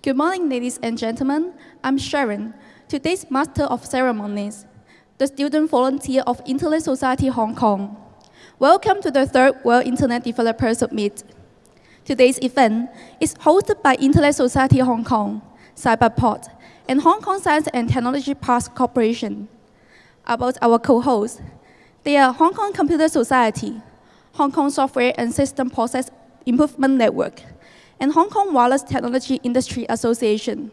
Good morning, ladies and gentlemen. I'm Sharon, today's Master of Ceremonies, the student volunteer of Internet Society Hong Kong. Welcome to the third World Internet Developer Summit. Today's event is hosted by Internet Society Hong Kong, Cyberport, and Hong Kong Science and Technology Parks Corporation. About our co-hosts, they are Hong Kong Computer Society, Hong Kong Software and System Process Improvement Network, and Hong Kong Wireless Technology Industry Association.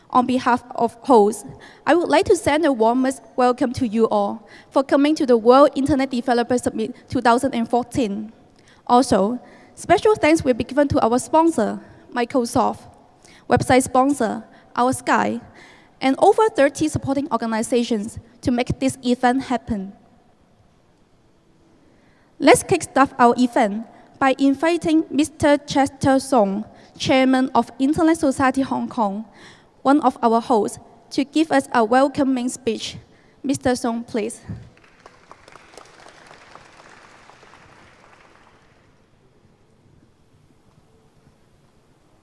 On behalf of hosts, I would like to send a warmest welcome to you all for coming to the World Internet Developer Summit 2014. Also, special thanks will be given to our sponsor, Microsoft, website sponsor, Our Sky, and over 30 supporting organizations to make this event happen. Let's kickstart our event by inviting Mr. Chester Song, Chairman of Internet Society Hong Kong, one of our hosts, to give us a welcoming speech. Mr. Song, please.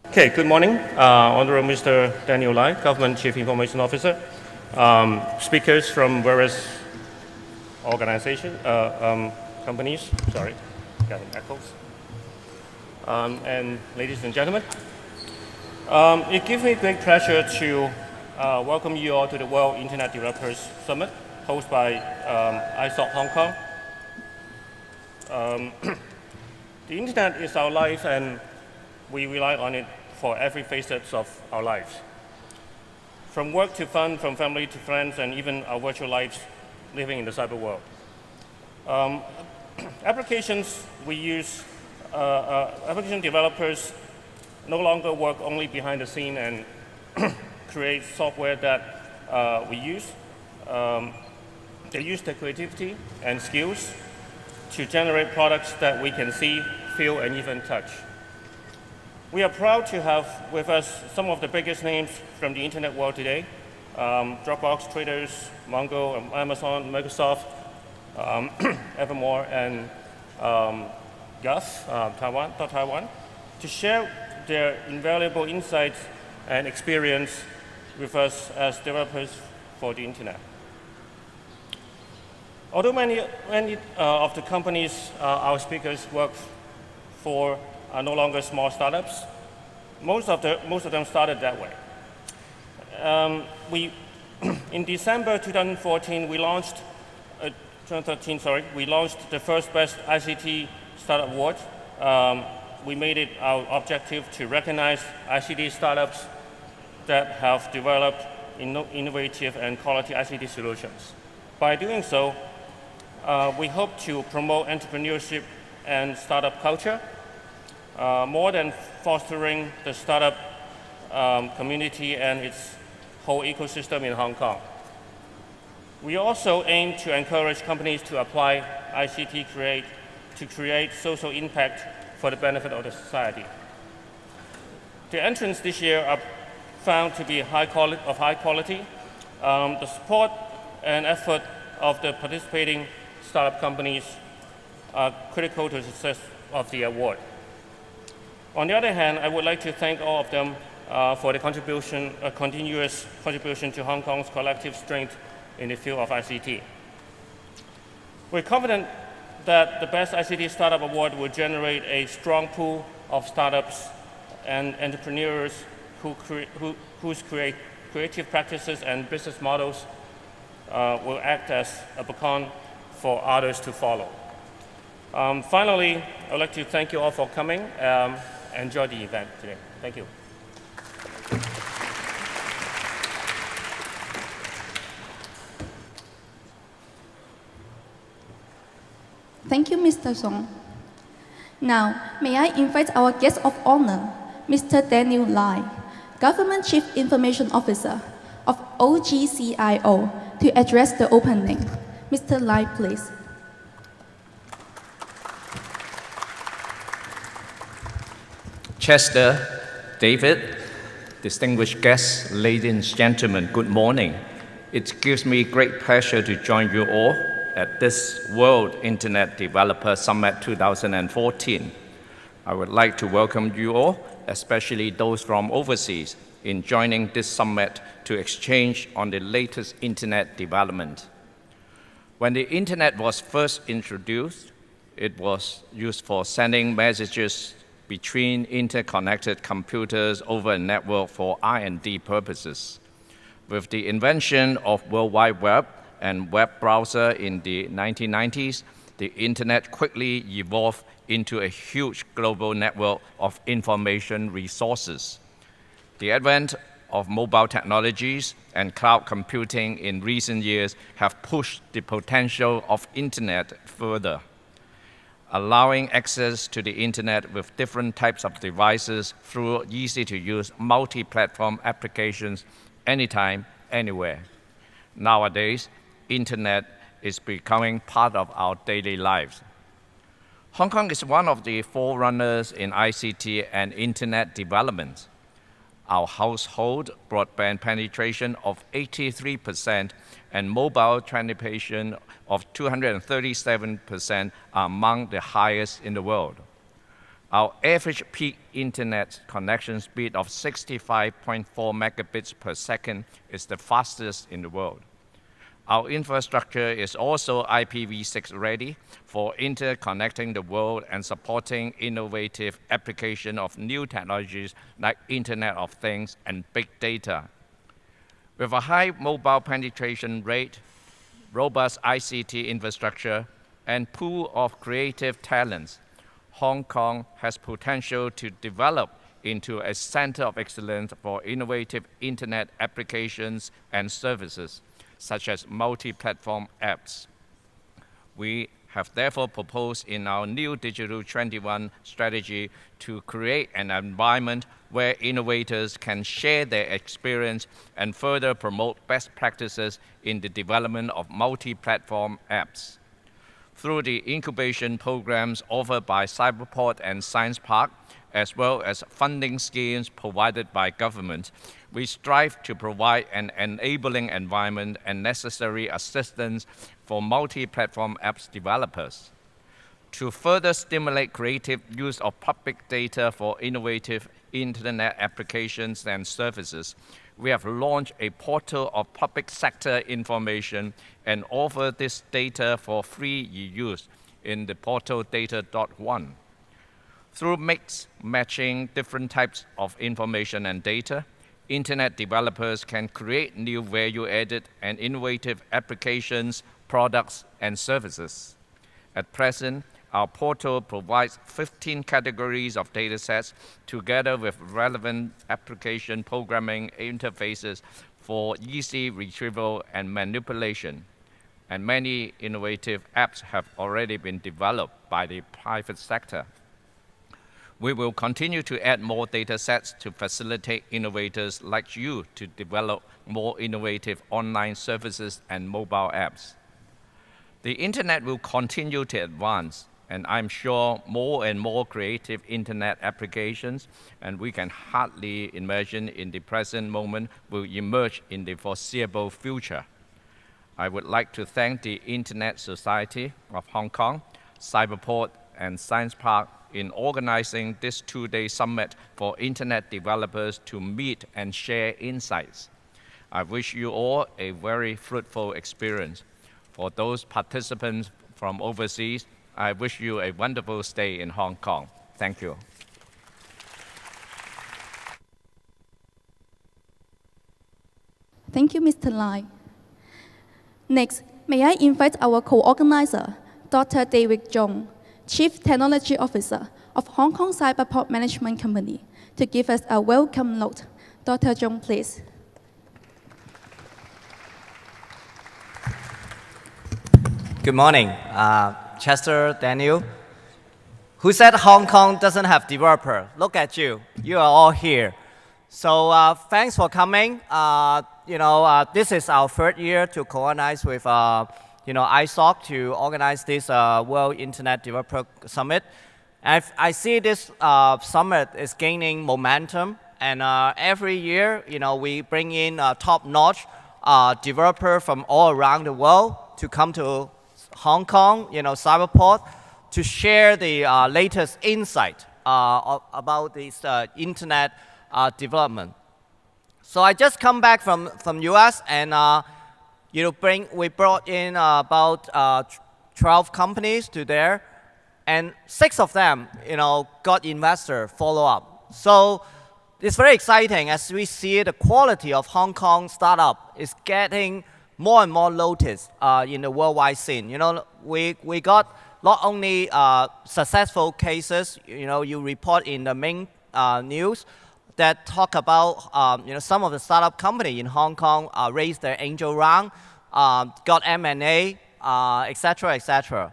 Okay, good morning. Honorable Mr. Daniel Lai, Government Chief Information Officer, speakers from various organizations, companies, getting echoes, and ladies and gentlemen. It gives me great pleasure to welcome you all to the World Internet Developers Summit, hosted by ISOC Hong Kong. The Internet is our life, and we rely on it for every facet of our lives. From work to fun, from family to friends, and even our virtual lives living in the cyber world. Applications we use, application developers no longer work only behind the scene and create software that we use. They use their creativity and skills to generate products that we can see, feel, and even touch. We are proud to have with us some of the biggest names from the internet world today. Dropbox, Traders, Mongo, Amazon, Microsoft, Evermore, and Gus, Taiwan, to share their invaluable insights and experience with us as developers for the internet. Although many of the companies our speakers work for are no longer small startups, most of them started that way. In December 2014, we launched the first Best ICT Startup Award. We made it our objective to recognize ICT startups that have developed innovative and quality ICT solutions. By doing so, we hope to promote entrepreneurship and startup culture, more than fostering the startup community and its whole ecosystem in Hong Kong. We also aim to encourage companies to apply ICT to create social impact for the benefit of the society. The entrants this year are found to be of high quality. The support and effort of the participating startup companies are critical to the success of the award. On the other hand, I would like to thank all of them for the continuous contribution to Hong Kong's collective strength in the field of ICT. We're confident that the Best ICT Startup Award will generate a strong pool of startups and entrepreneurs whose creative practices and business models will act as a beacon for others to follow. Finally, I'd like to thank you all for coming. Enjoy the event today. Thank you. Thank you, Mr. Song. Now, may I invite our guest of honor, Mr. Daniel Lai, Government Chief Information Officer of OGCIO, to address the opening. Mr. Lai, please. Chester, David, distinguished guests, ladies and gentlemen, good morning. It gives me great pleasure to join you all at this World Internet Developer Summit 2014. I would like to welcome you all especially those from overseas, in joining this summit to exchange on the latest internet development. When the internet was first introduced, it was used for sending messages between interconnected computers over a network for R&D purposes. With the invention of World Wide Web and web browser in the 1990s, the internet quickly evolved into a huge global network of information resources. The advent of mobile technologies and cloud computing in recent years have pushed the potential of internet further, allowing access to the internet with different types of devices through easy-to-use multi-platform applications anytime, anywhere. Nowadays, internet is becoming part of our daily lives. Hong Kong is one of the forerunners in ICT and internet development. Our household broadband penetration of 83% and mobile penetration of 237% are among the highest in the world. Our average peak internet connection speed of 65.4 megabits per second is the fastest in the world. Our infrastructure is also IPv6 ready for interconnecting the world and supporting innovative application of new technologies like Internet of Things and big data. With a high mobile penetration rate, robust ICT infrastructure, and pool of creative talents, Hong Kong has potential to develop into a center of excellence for innovative internet applications and services, such as multi-platform apps. We have therefore proposed in our new Digital 21 strategy to create an environment where innovators can share their experience and further promote best practices in the development of multi-platform apps. Through the incubation programs offered by Cyberport and Science Park, as well as funding schemes provided by government, we strive to provide an enabling environment and necessary assistance for multi-platform apps developers. To further stimulate creative use of public data for innovative internet applications and services, we have launched a portal of public sector information and offer this data for free use in the portal data.one. Through matching different types of information and data, internet developers can create new value-added and innovative applications, products, and services. At present, our portal provides 15 categories of datasets together with relevant application programming interfaces for easy retrieval and manipulation. And many innovative apps have already been developed by the private sector. We will continue to add more data sets to facilitate innovators like you to develop more innovative online services and mobile apps. The internet will continue to advance, and I'm sure more and more creative internet applications, and we can hardly imagine in the present moment, will emerge in the foreseeable future. I would like to thank the Internet Society of Hong Kong, Cyberport, and Science Park in organizing this two-day summit for internet developers to meet and share insights. I wish you all a very fruitful experience. For those participants from overseas, I wish you a wonderful stay in Hong Kong. Thank you. Thank you, Mr. Lai. Next, may I invite our co-organizer, Dr. David Zhong, Chief Technology Officer of Hong Kong Cyberport Management Company, to give us a welcome note. Dr. Zhong, please. Good morning, Chester, Daniel. Who said Hong Kong doesn't have developer? Look at you. You are all here. So thanks for coming. This is our third year to co-organize with ISOC to organize this World Internet Developer Summit. And I see this summit is gaining momentum, and every year, we bring in top-notch developers from all around the world to come to Hong Kong, Cyberport, to share the latest insight about this internet development. So I just come back from US, and we brought in about 12 companies to there, and 6 of them got investor follow up. So it's very exciting as we see the quality of Hong Kong startup is getting more and more noticed in the worldwide scene. We got not only successful cases, you report in the main news that talk about some of the startup company in Hong Kong raised their angel round, got M&A, etc., etc.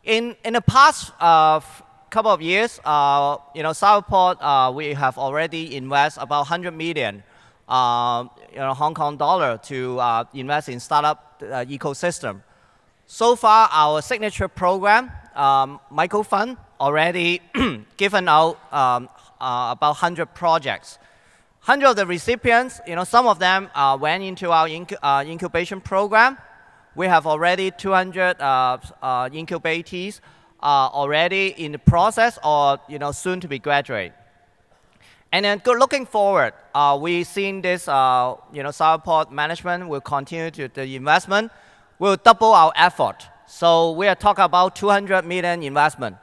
In the past couple of years, Cyberport, we have already invested about 100 million Hong Kong dollar to invest in startup ecosystem. So far, our signature program, Micro Fund, already given out about 100 projects. 100 of the recipients, some of them went into our incubation program. We have already 200 incubatees already in the process or soon to be graduate. And then looking forward, we've seen this Cyberport management will continue to the investment. We'll double our effort. So we are talking about 200 million investment.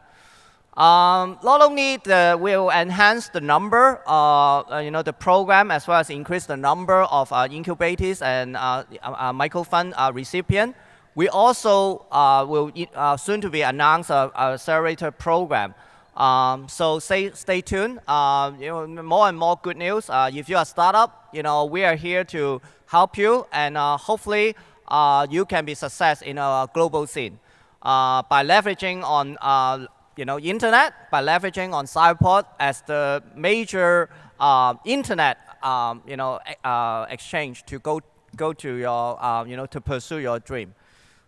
Not only we'll enhance the number, the program, as well as increase the number of incubators and micro fund recipient. We also will soon to be announce a accelerator program. So stay tuned. More and more good news. If you're a startup, we are here to help you, and hopefully you can be success in a global scene by leveraging on internet, by leveraging on Cyberport as the major internet exchange to go to your to pursue your dream.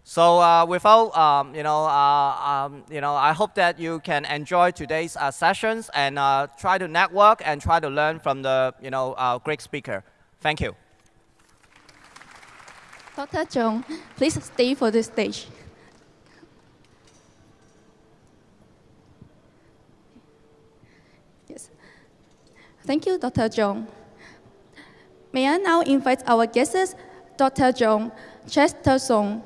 So without I hope that you can enjoy today's sessions and try to network and try to learn from the great speaker. Thank you. Dr. Chung, please stay for the stage. Yes. Thank you, Dr. Chung. May I now invite our guests, Dr. Chung, Chester Song,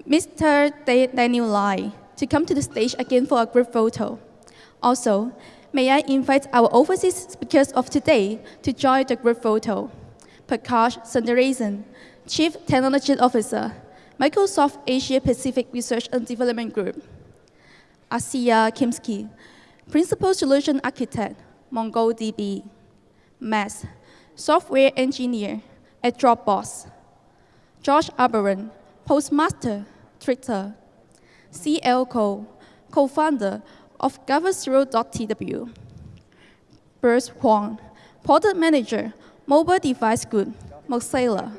Mr. Daniel Lai, to come to the stage again for a group photo. Also, may I invite our overseas speakers of today to join the group photo. Prakash Sundaresan, Chief Technology Officer, Microsoft Asia Pacific Research and Development Group. Asiya Kimsky, Principal Solution Architect, MongoDB. Matt, Software Engineer at Dropbox. Josh Aberon, Postmaster, Twitter. CL Ko, Co-founder of GoverZero.tw. Bruce Huang, Product Manager, Mobile Device Group, Mozilla.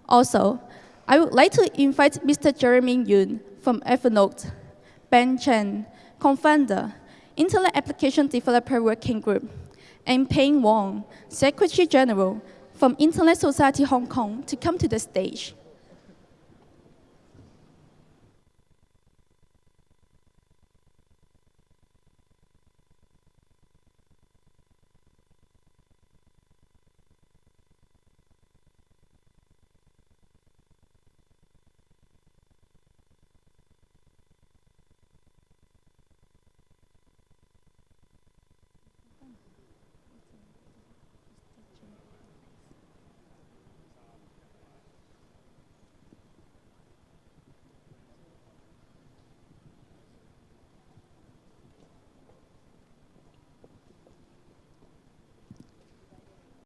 Also, I would like to invite Mr. Jeremy Yun from Evernote, Ben Chen, Co-founder, Internet Application Developer Working Group, and Peng Wong, Secretary General from Internet Society Hong Kong, to come to the stage.